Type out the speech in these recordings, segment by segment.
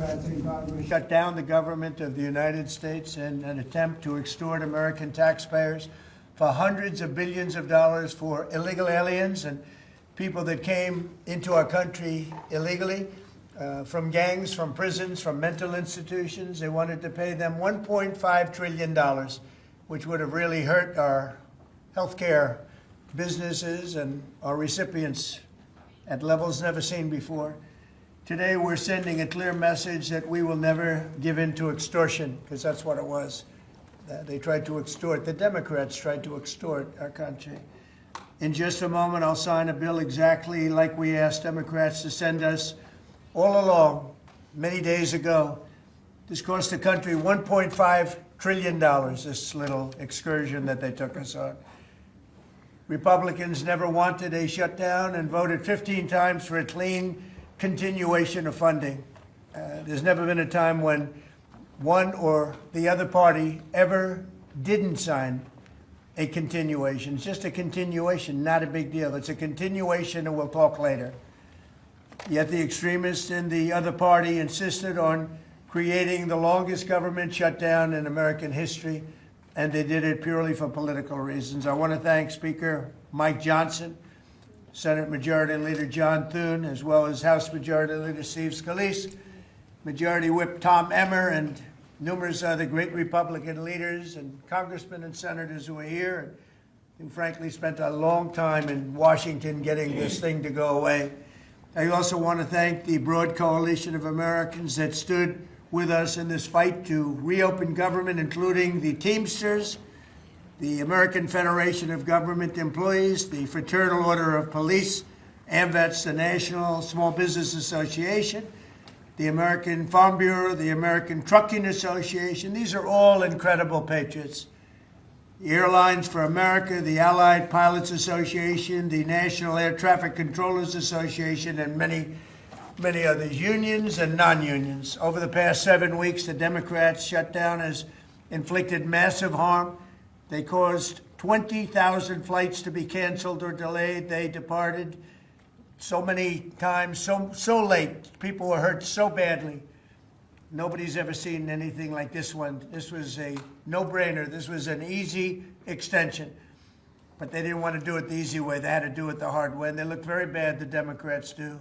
Democrats in Congress shut down the government of the United States in an attempt to extort American taxpayers for hundreds of billions of dollars for illegal aliens and people that came into our country illegally, from gangs, from prisons, from mental institutions. They wanted to pay them $1.5 trillion, which would have really hurt our healthcare businesses and our recipients at levels never seen before. Today, we're sending a clear message that we will never give in to extortion, because that's what it was. They tried to extort. The Democrats tried to extort our country. In just a moment, I'll sign a bill exactly like we asked Democrats to send us all along, many days ago. This cost the country $1.5 trillion, this little excursion that they took us on. Republicans never wanted a shutdown and voted 15 times for a clean continuation of funding. There's never been a time when one or the other party ever didn't sign a continuation. It's just a continuation, not a big deal. It's a continuation, and we'll talk later. Yet the extremists in the other party insisted on creating the longest government shutdown in American history, and they did it purely for political reasons. I want to thank Speaker Mike Johnson, Senate Majority Leader John Thune, as well as House Majority Leader Steve Scalise, Majority Whip Tom Emmer, and numerous other great Republican leaders and congressmen and senators who are here, and who frankly spent a long time in Washington getting this thing to go away. I also want to thank the broad coalition of Americans that stood with us in this fight to reopen government, including the Teamsters, the American Federation of Government Employees, the Fraternal Order of Police, AMVETS, the National Small Business Association, the American Farm Bureau, the American Trucking Association. These are all incredible patriots. The Airlines for America, the Allied Pilots Association, the National Air Traffic Controllers Association, and many others, unions and non-unions. Over the past 7 weeks, the Democrats' shutdown has inflicted massive harm. They caused 20,000 flights to be canceled or delayed. They departed so many times, so late. People were hurt so badly. Nobody's ever seen anything like this one. This was a no-brainer. This was an easy extension. But they didn't want to do it the easy way. They had to do it the hard way. And they look very bad, the Democrats do.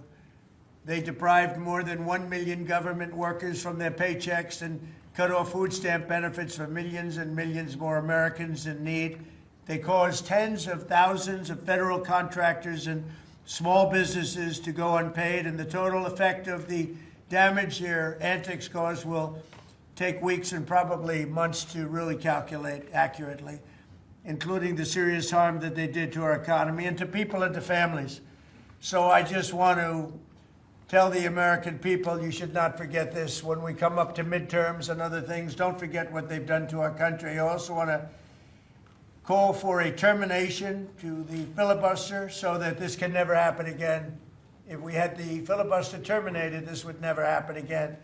They deprived more than 1 million government workers from their paychecks and cut off food stamp benefits for millions and millions more Americans in need. They caused tens of thousands of federal contractors and small businesses to go unpaid, and the total effect of the damage their antics caused will take weeks and probably months to really calculate accurately, including the serious harm that they did to our economy and to people and to families. So I just want to tell the American people, you should not forget this. When we come up to midterms and other things, don't forget what they've done to our country. I also want to call for a termination to the filibuster so that this can never happen again. If we had the filibuster terminated, this would never happen again.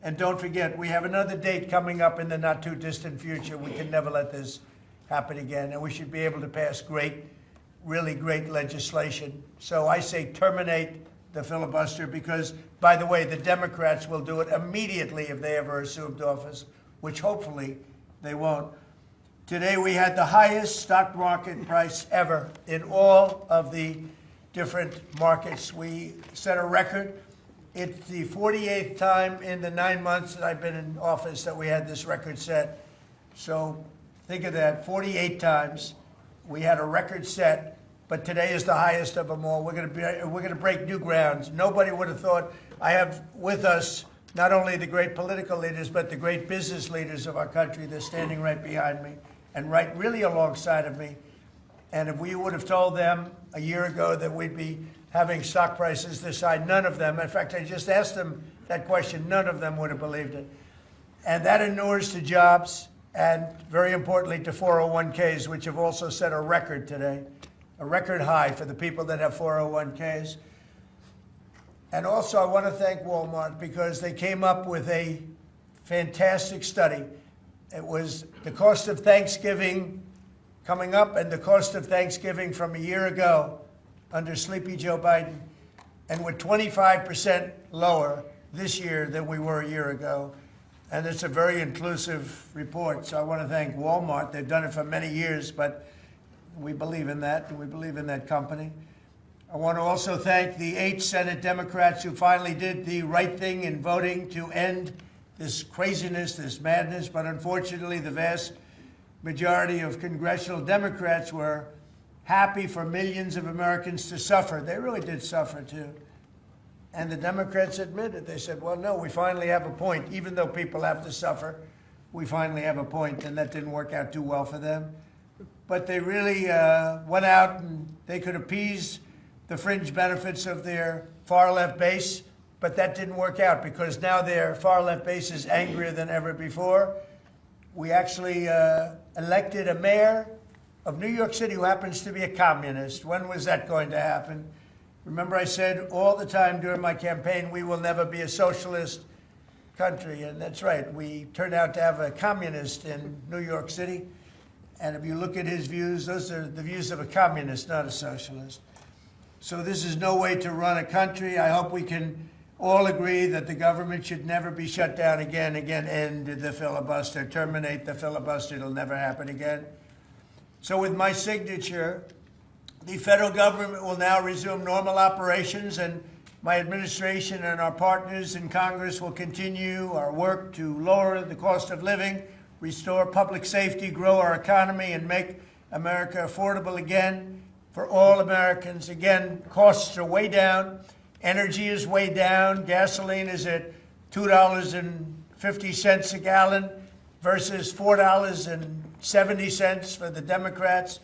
And don't forget, we have another date coming up in the not-too-distant future. We can never let this happen again, and we should be able to pass great, really great legislation. So I say terminate the filibuster because, by the way, the Democrats will do it immediately if they ever assumed office, which hopefully they won't. Today we had the highest stock market price ever in all of the different markets. We set a record. It's the 48th time in the 9 months that I've been in office that we had this record set. So think of that, 48 times we had a record set. But today is the highest of them all. We're going to break new grounds. Nobody would have thought. I have with us not only the great political leaders, but the great business leaders of our country. They're standing right behind me and right really alongside of me. And if we would have told them a year ago that we'd be having stock prices this high, none of them, in fact, I just asked them that question, none of them would have believed it. And that inures to jobs and, very importantly, to 401ks, which have also set a record today. A record high for the people that have 401ks. And also I want to thank Walmart because they came up with a fantastic study. It was the cost of Thanksgiving coming up and the cost of Thanksgiving from a year ago under Sleepy Joe Biden. And with 25% lower, this year than we were a year ago. And it's a very inclusive report. So I want to thank Walmart. They've done it for many years, but we believe in that, and we believe in that company. I want to also thank the 8 Senate Democrats who finally did the right thing in voting to end this craziness, this madness. But unfortunately, the vast majority of congressional Democrats were happy for millions of Americans to suffer. They really did suffer, too. And the Democrats admitted, they said, well, no, we finally have a point. Even though people have to suffer, we finally have a point, and that didn't work out too well for them. But they really went out and they could appease the fringe benefits of their far-left base, but that didn't work out because now their far-left base is angrier than ever before. We actually elected a mayor of New York City who happens to be a communist. When was that going to happen? Remember, I said all the time during my campaign, we will never be a socialist country. And that's right. We turned out to have a communist in New York City. And if you look at his views, those are the views of a communist, not a socialist. So this is no way to run a country. I hope we can all agree that the government should never be shut down again. End the filibuster, terminate the filibuster. It'll never happen again. So with my signature, the federal government will now resume normal operations, and my administration and our partners in Congress will continue our work to lower the cost of living, restore public safety, grow our economy, and make America affordable again for all Americans. Again, costs are way down. Energy is way down. Gasoline is at $2.50 a gallon versus $4.70 for the Democrats.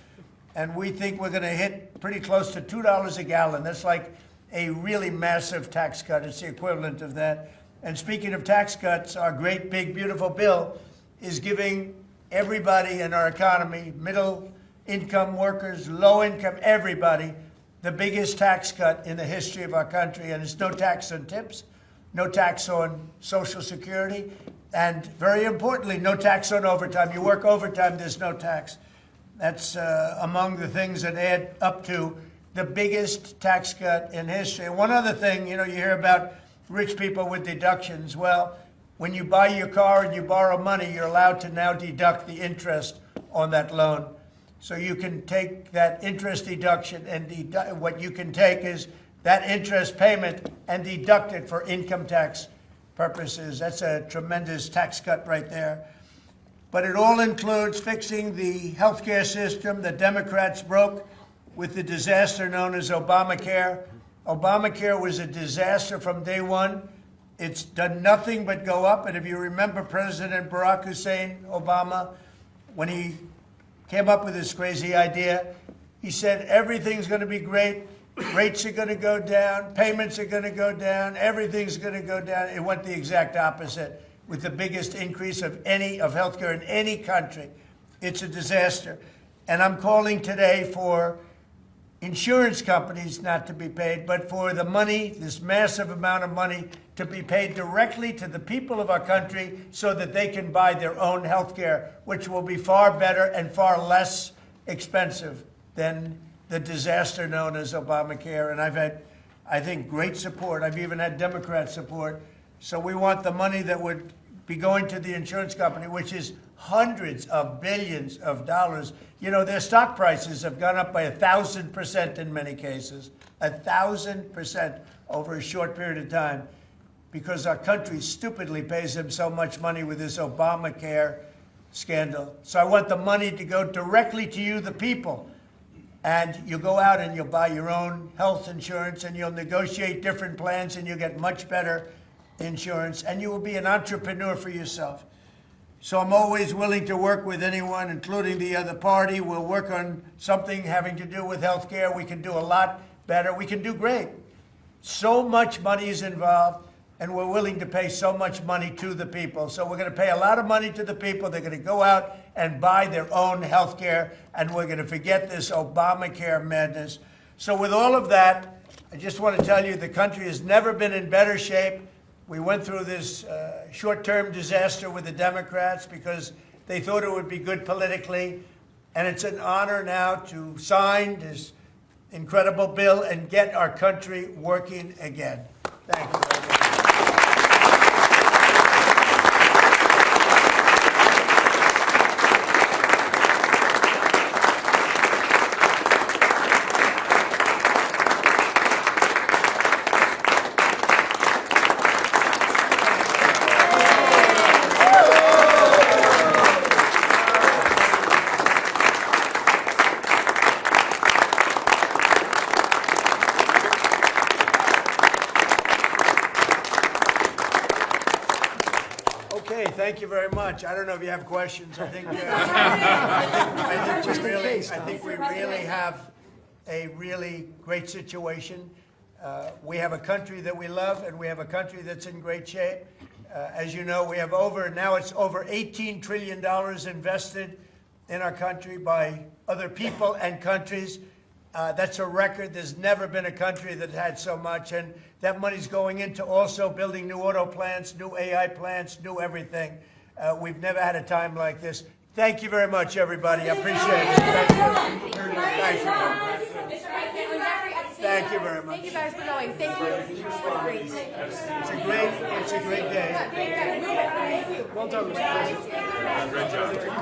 And we think we're going to hit pretty close to $2 a gallon. That's like a really massive tax cut. It's the equivalent of that. And speaking of tax cuts, our great, big, beautiful bill is giving everybody in our economy, middle-income workers, low-income, everybody, the biggest tax cut in the history of our country. And it's no tax on tips, no tax on Social Security, and very importantly, no tax on overtime. You work overtime, there's no tax. That's among the things that add up to the biggest tax cut in history. And one other thing, you hear about rich people with deductions. Well, when you buy your car and you borrow money, you're allowed to now deduct the interest on that loan. So you can take that interest deduction, and what you can take is that interest payment and deduct it for income tax purposes. That's a tremendous tax cut right there. But it all includes fixing the healthcare system that Democrats broke with the disaster known as Obamacare. Obamacare was a disaster from day one. It's done nothing but go up. And if you remember President Barack Hussein Obama, when he came up with this crazy idea, he said everything's going to be great. Rates are going to go down. Payments are going to go down. Everything's going to go down. It went the exact opposite, with the biggest increase of healthcare in any country. It's a disaster. And I'm calling today for insurance companies not to be paid, but for the money, this massive amount of money, to be paid directly to the people of our country so that they can buy their own healthcare, which will be far better and far less expensive than the disaster known as Obamacare. And I've had, I think, great support. I've even had Democrat support. So we want the money that would be going to the insurance company, which is hundreds of billions of dollars. Their stock prices have gone up by 1,000% in many cases, 1,000% over a short period of time, because our country stupidly pays them so much money with this Obamacare scandal. So I want the money to go directly to you, the people. And you go out and you'll buy your own health insurance, and you'll negotiate different plans, and you'll get much better insurance, and you will be an entrepreneur for yourself. So I'm always willing to work with anyone, including the other party. We'll work on something having to do with health care. We can do a lot better. We can do great. So much money is involved, and we're willing to pay so much money to the people. So we're going to pay a lot of money to the people. They're going to go out and buy their own health care, and we're going to forget this Obamacare madness. So with all of that, I just want to tell you the country has never been in better shape. We went through this short-term disaster with the Democrats because they thought it would be good politically. And it's an honor now to sign this incredible bill and get our country working again. Thank you very much. Okay, thank you very much. I don't know if you have questions. I think we really have a really great situation. We have a country that we love, and we have a country that's in great shape. As you know, we have now it's over $18 trillion invested in our country by other people and countries. That's a record. There's never been a country that had so much, and that money's going into also building new auto plants, new AI plants, new everything. We've never had a time like this. Thank you very much, everybody. I appreciate it. Thank you. Thank you very much. Thank you guys for going. Thank you. It's a great day. Well done, Mr. President.